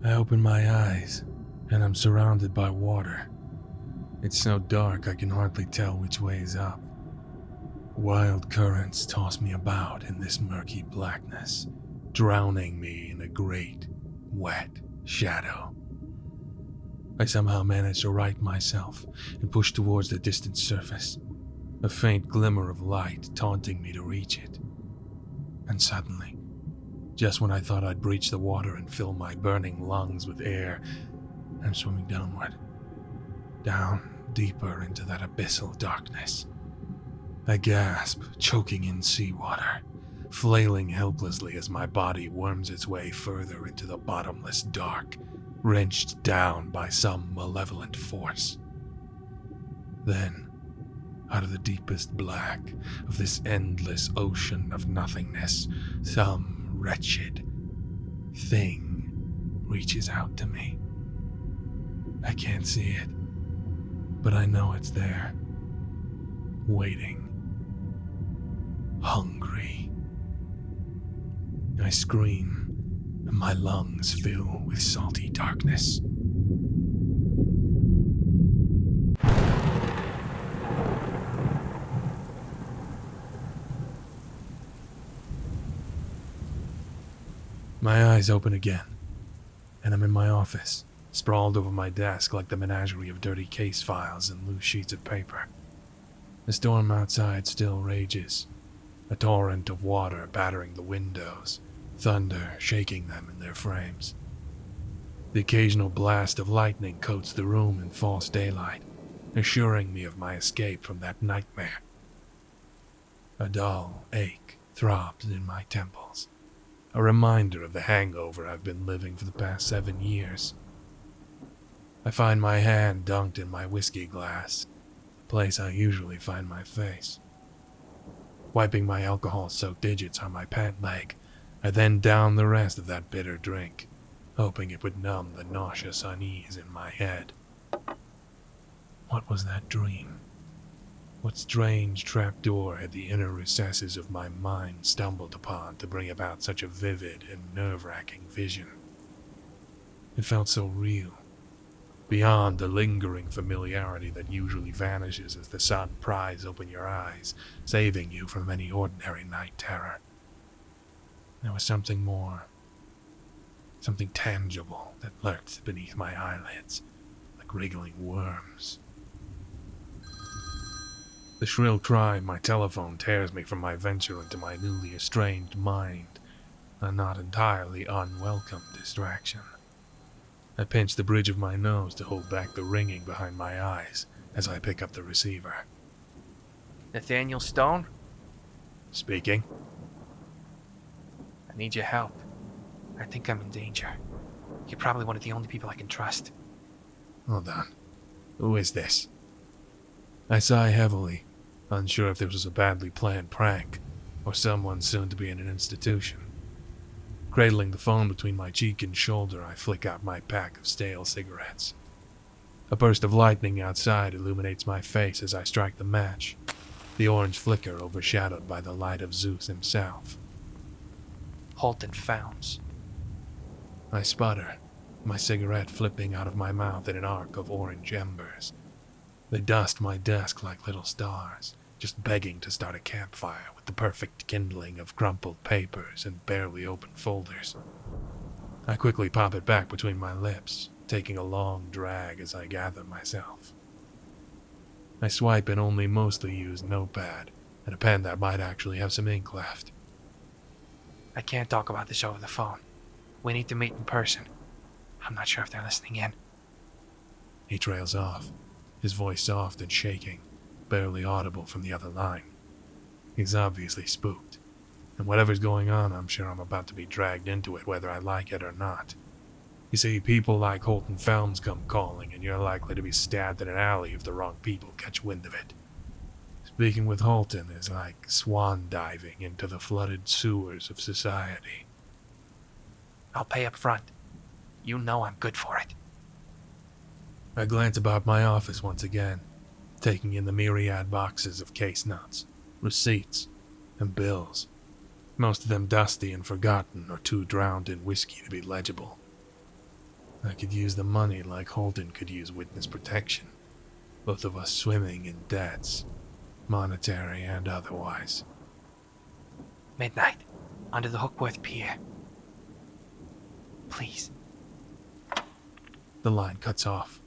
I open my eyes, and I'm surrounded by water. It's so dark I can hardly tell which way is up. Wild currents toss me about in this murky blackness, drowning me in a great, wet shadow. I somehow manage to right myself and push towards the distant surface, a faint glimmer of light taunting me to reach it. And suddenly, just when I thought I'd breach the water and fill my burning lungs with air, I'm swimming downward, down deeper into that abyssal darkness. I gasp, choking in seawater, flailing helplessly as my body worms its way further into the bottomless dark, wrenched down by some malevolent force. Then, out of the deepest black of this endless ocean of nothingness, some wretched thing reaches out to me. I can't see it, but I know it's there, waiting, hungry. I scream, and my lungs fill with salty darkness. My eyes open again, and I'm in my office, sprawled over my desk like the menagerie of dirty case files and loose sheets of paper. The storm outside still rages, a torrent of water battering the windows, thunder shaking them in their frames. The occasional blast of lightning coats the room in false daylight, assuring me of my escape from that nightmare. A dull ache throbs in my temples, a reminder of the hangover I've been living for the past 7 years. I find my hand dunked in my whiskey glass, the place I usually find my face. Wiping my alcohol-soaked digits on my pant leg, I then down the rest of that bitter drink, hoping it would numb the nauseous unease in my head. What was that dream? What strange trapdoor had the inner recesses of my mind stumbled upon to bring about such a vivid and nerve-wracking vision? It felt so real, beyond the lingering familiarity that usually vanishes as the sun pries open your eyes, saving you from any ordinary night terror. There was something more, something tangible that lurked beneath my eyelids, like wriggling worms. The shrill cry of my telephone tears me from my venture into my newly estranged mind, a not entirely unwelcome distraction. I pinch the bridge of my nose to hold back the ringing behind my eyes as I pick up the receiver. Nathaniel Stone? Speaking. I need your help. I think I'm in danger. You're probably one of the only people I can trust. Hold on. Who is this? I sigh heavily, unsure if this was a badly planned prank or someone soon to be in an institution. Cradling the phone between my cheek and shoulder, I flick out my pack of stale cigarettes. A burst of lightning outside illuminates my face as I strike the match, the orange flicker overshadowed by the light of Zeus himself. Holton Founds. I sputter, my cigarette flipping out of my mouth in an arc of orange embers. They dust my desk like little stars, just begging to start a campfire with the perfect kindling of crumpled papers and barely opened folders. I quickly pop it back between my lips, taking a long drag as I gather myself. I swipe an only mostly used notepad and a pen that might actually have some ink left. I can't talk about this over the phone. We need to meet in person. I'm not sure if they're listening in. He trails off, his voice soft and shaking, barely audible from the other line. He's obviously spooked, and whatever's going on, I'm sure I'm about to be dragged into it whether I like it or not. You see, people like Holton Founds come calling, and you're likely to be stabbed in an alley if the wrong people catch wind of it. Speaking with Holton is like swan diving into the flooded sewers of society. I'll pay up front. You know I'm good for it. I glance about my office once again, taking in the myriad boxes of case notes, receipts, and bills, most of them dusty and forgotten or too drowned in whiskey to be legible. I could use the money like Holton could use witness protection. Both of us swimming in debts, monetary and otherwise. Midnight. Under the Hookworth Pier. Please. The line cuts off,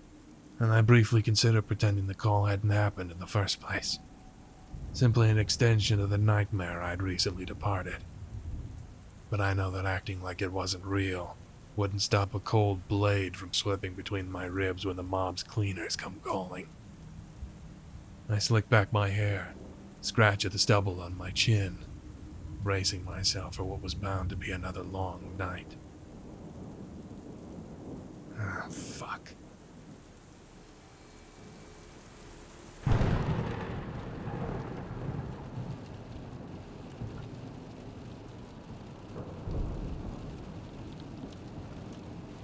and I briefly consider pretending the call hadn't happened in the first place. Simply an extension of the nightmare I'd recently departed. But I know that acting like it wasn't real wouldn't stop a cold blade from slipping between my ribs when the mob's cleaners come calling. I slick back my hair, scratch at the stubble on my chin, bracing myself for what was bound to be another long night. Ah, fuck.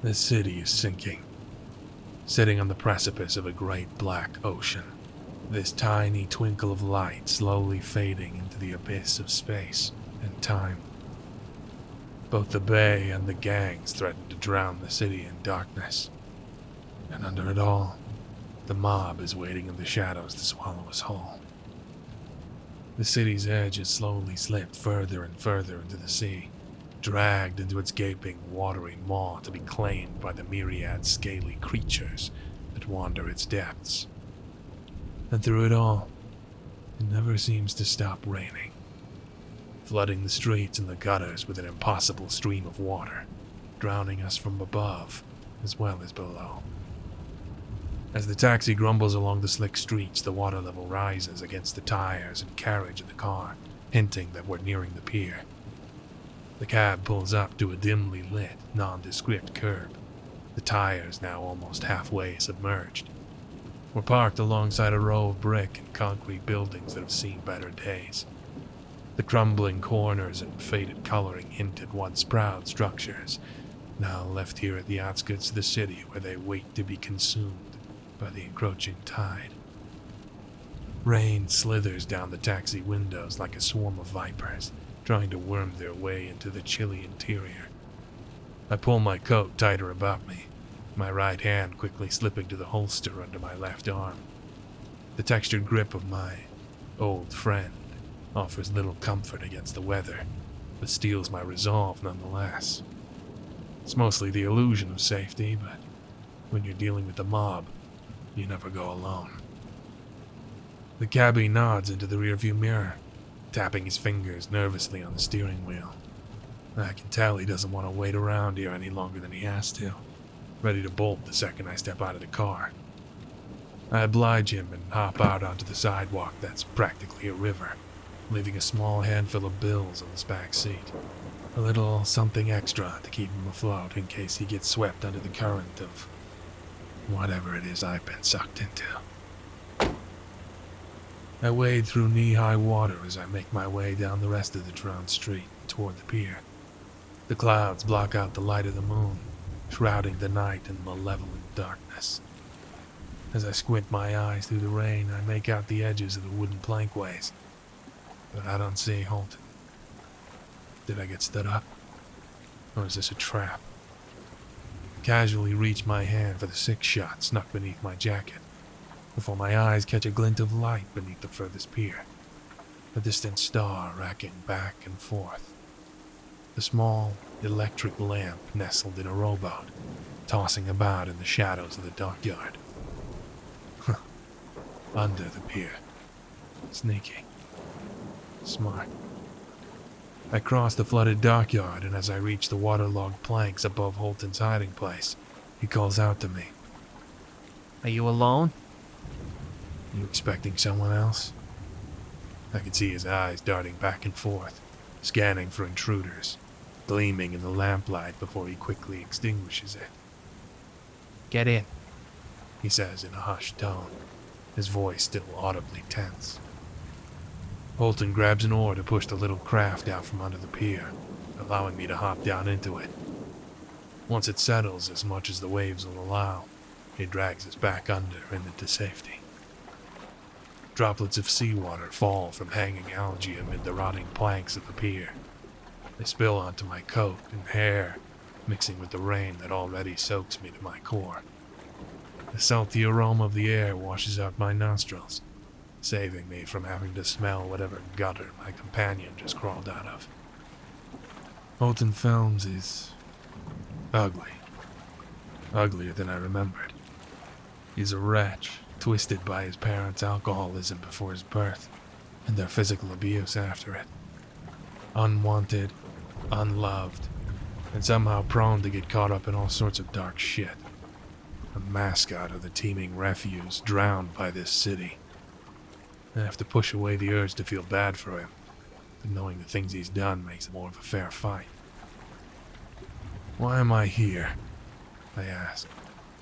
This city is sinking, sitting on the precipice of a great black ocean. This tiny twinkle of light slowly fading into the abyss of space and time. Both the bay and the gangs threaten to drown the city in darkness. And under it all, the mob is waiting in the shadows to swallow us whole. The city's edge has slowly slipped further and further into the sea, dragged into its gaping, watery maw to be claimed by the myriad scaly creatures that wander its depths. And through it all, it never seems to stop raining, flooding the streets and the gutters with an impossible stream of water, drowning us from above as well as below. As the taxi grumbles along the slick streets, the water level rises against the tires and carriage of the car, hinting that we're nearing the pier. The cab pulls up to a dimly lit, nondescript curb, the tires now almost halfway submerged. We're parked alongside a row of brick and concrete buildings that have seen better days. The crumbling corners and faded coloring hint at once proud structures, now left here at the outskirts of the city where they wait to be consumed by the encroaching tide. Rain slithers down the taxi windows like a swarm of vipers, trying to worm their way into the chilly interior. I pull my coat tighter about me, my right hand quickly slipping to the holster under my left arm. The textured grip of my old friend offers little comfort against the weather, but steels my resolve nonetheless. It's mostly the illusion of safety, but when you're dealing with the mob, you never go alone. The cabbie nods into the rearview mirror, tapping his fingers nervously on the steering wheel. I can tell he doesn't want to wait around here any longer than he has to, ready to bolt the second I step out of the car. I oblige him and hop out onto the sidewalk that's practically a river, leaving a small handful of bills on his back seat. A little something extra to keep him afloat in case he gets swept under the current of whatever it is I've been sucked into. I wade through knee-high water as I make my way down the rest of the drowned street toward the pier. The clouds block out the light of the moon, shrouding the night in malevolent darkness. As I squint my eyes through the rain, I make out the edges of the wooden plankways, but I don't see Holton. Did I get stood up? Or is this a trap? Casually reach my hand for the 6-shot snuck beneath my jacket, before my eyes catch a glint of light beneath the furthest pier, a distant star racking back and forth. The small, electric lamp nestled in a rowboat, tossing about in the shadows of the dockyard. Under the pier. Sneaky. Smart. I cross the flooded dockyard, and as I reach the waterlogged planks above Holton's hiding place, he calls out to me. Are you alone? You expecting someone else? I could see his eyes darting back and forth, scanning for intruders, gleaming in the lamplight before he quickly extinguishes it. Get in, He says in a hushed tone, his voice still audibly tense. Holton grabs an oar to push the little craft out from under the pier, allowing me to hop down into it. Once it settles as much as the waves will allow, he drags us back under and into safety. Droplets of seawater fall from hanging algae amid the rotting planks of the pier. They spill onto my coat and hair, mixing with the rain that already soaks me to my core. The salty aroma of the air washes out my nostrils, saving me from having to smell whatever gutter my companion just crawled out of. Holton Films is ugly. Uglier than I remembered. He's a wretch, twisted by his parents' alcoholism before his birth, and their physical abuse after it. Unwanted, unloved, and somehow prone to get caught up in all sorts of dark shit. A mascot of the teeming refuse, drowned by this city. I have to push away the urge to feel bad for him, but knowing the things he's done makes it more of a fair fight. Why am I here? I asked,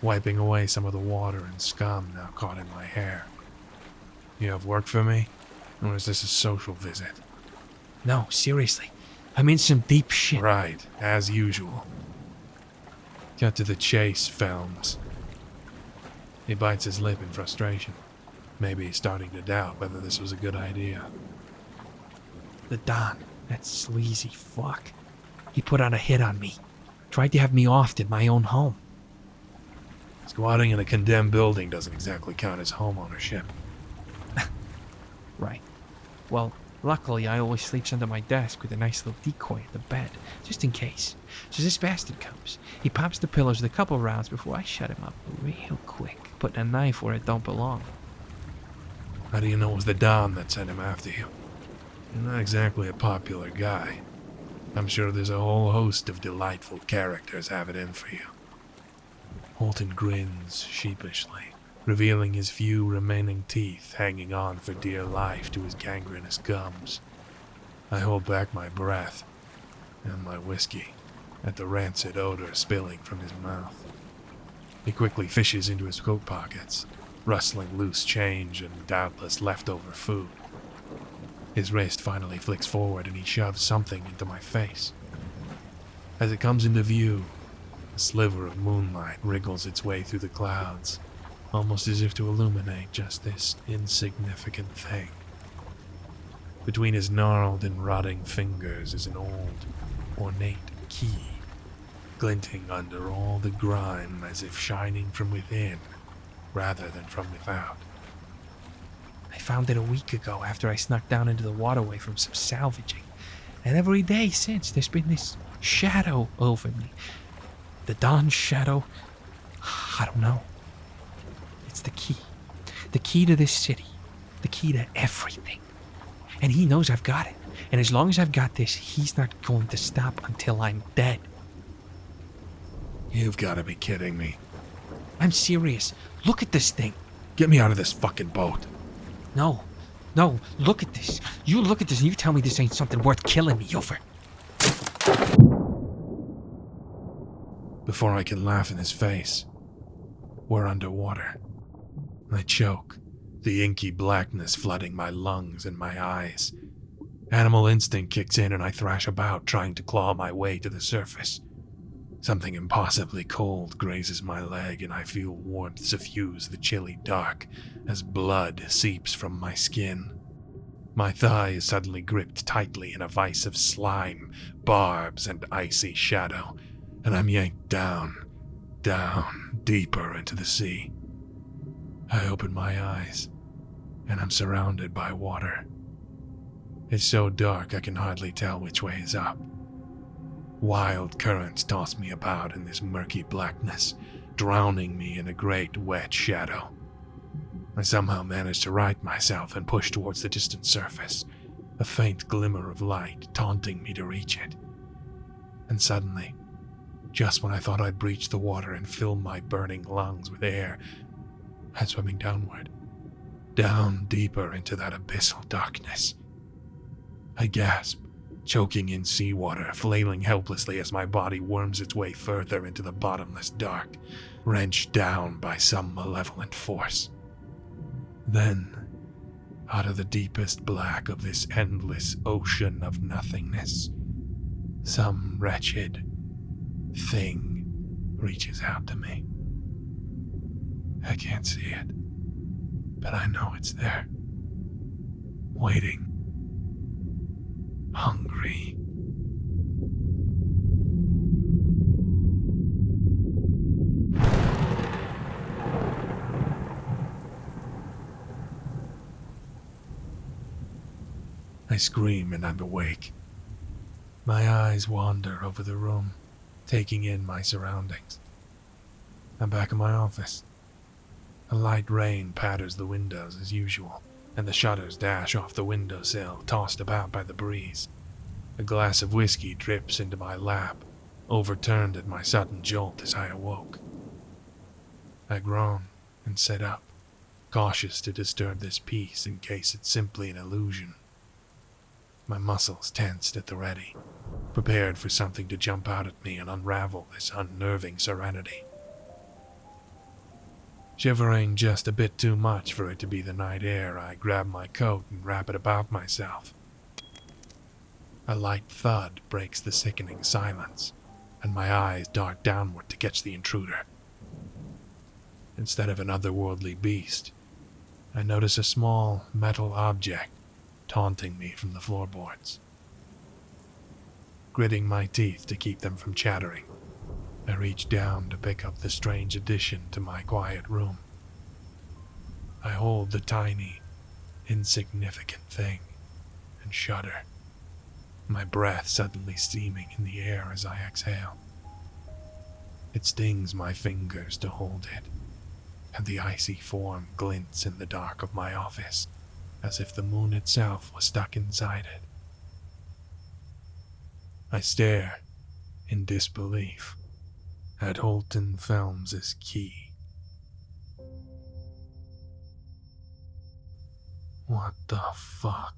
wiping away some of the water and scum now caught in my hair. You have work for me? Or is this a social visit? No, seriously. I'm in some deep shit. Right, as usual. Cut to the chase, Films. He bites his lip in frustration. Maybe he's starting to doubt whether this was a good idea. The Don, that sleazy fuck. He put out a hit on me. Tried to have me offed in my own home. Squatting in a condemned building doesn't exactly count as home ownership. Right. Well, luckily I always sleeps under my desk with a nice little decoy at the bed, just in case. So this bastard comes. He pops the pillows with a couple rounds before I shut him up real quick, putting a knife where it don't belong. How do you know it was the Don that sent him after you? You're not exactly a popular guy. I'm sure there's a whole host of delightful characters have it in for you. Holton grins sheepishly, revealing his few remaining teeth hanging on for dear life to his gangrenous gums. I hold back my breath and my whiskey at the rancid odor spilling from his mouth. He quickly fishes into his coat pockets, rustling loose change and doubtless leftover food. His wrist finally flicks forward and he shoves something into my face. As it comes into view, a sliver of moonlight wriggles its way through the clouds, almost as if to illuminate just this insignificant thing. Between his gnarled and rotting fingers is an old, ornate key, glinting under all the grime as if shining from within rather than from without. I found it a week ago after I snuck down into the waterway from some salvaging, and every day since there's been this shadow over me. The Don's shadow? I don't know. It's the key. The key to this city. The key to everything. And he knows I've got it. And as long as I've got this, he's not going to stop until I'm dead. You've got to be kidding me. I'm serious. Look at this thing. Get me out of this fucking boat. No, look at this. You look at this and you tell me this ain't something worth killing me over. Before I can laugh in his face, we're underwater. I choke, the inky blackness flooding my lungs and my eyes. Animal instinct kicks in and I thrash about, trying to claw my way to the surface. Something impossibly cold grazes my leg and I feel warmth suffuse the chilly dark as blood seeps from my skin. My thigh is suddenly gripped tightly in a vice of slime, barbs, and icy shadow, and I'm yanked down, deeper into the sea. I open my eyes, and I'm surrounded by water. It's so dark I can hardly tell which way is up. Wild currents toss me about in this murky blackness, drowning me in a great wet shadow. I somehow manage to right myself and push towards the distant surface, a faint glimmer of light taunting me to reach it. And suddenly, just when I thought I'd breach the water and fill my burning lungs with air, I'm swimming downward, down deeper into that abyssal darkness. I gasp, choking in seawater, flailing helplessly as my body worms its way further into the bottomless dark, wrenched down by some malevolent force. Then, out of the deepest black of this endless ocean of nothingness, some wretched thing reaches out to me. I can't see it, but I know it's there, waiting, hungry. scream and I'm awake. My eyes wander over the room, taking in my surroundings. I'm back in my office. A light rain patters the windows as usual, and the shutters dash off the windowsill, tossed about by the breeze. A glass of whiskey drips into my lap, overturned at my sudden jolt as I awoke. I groan and sit up, cautious to disturb this peace in case it's simply an illusion. My muscles tensed at the ready, prepared for something to jump out at me and unravel this unnerving serenity. Shivering just a bit too much for it to be the night air, I grab my coat and wrap it about myself. A light thud breaks the sickening silence, and my eyes dart downward to catch the intruder. Instead of an otherworldly beast, I notice a small metal object taunting me from the floorboards. Gritting my teeth to keep them from chattering, I reach down to pick up the strange addition to my quiet room. I hold the tiny, insignificant thing and shudder, my breath suddenly steaming in the air as I exhale. It stings my fingers to hold it, and the icy form glints in the dark of my office, as if the moon itself was stuck inside it. I stare, in disbelief, at Holton Films' key. What the fuck?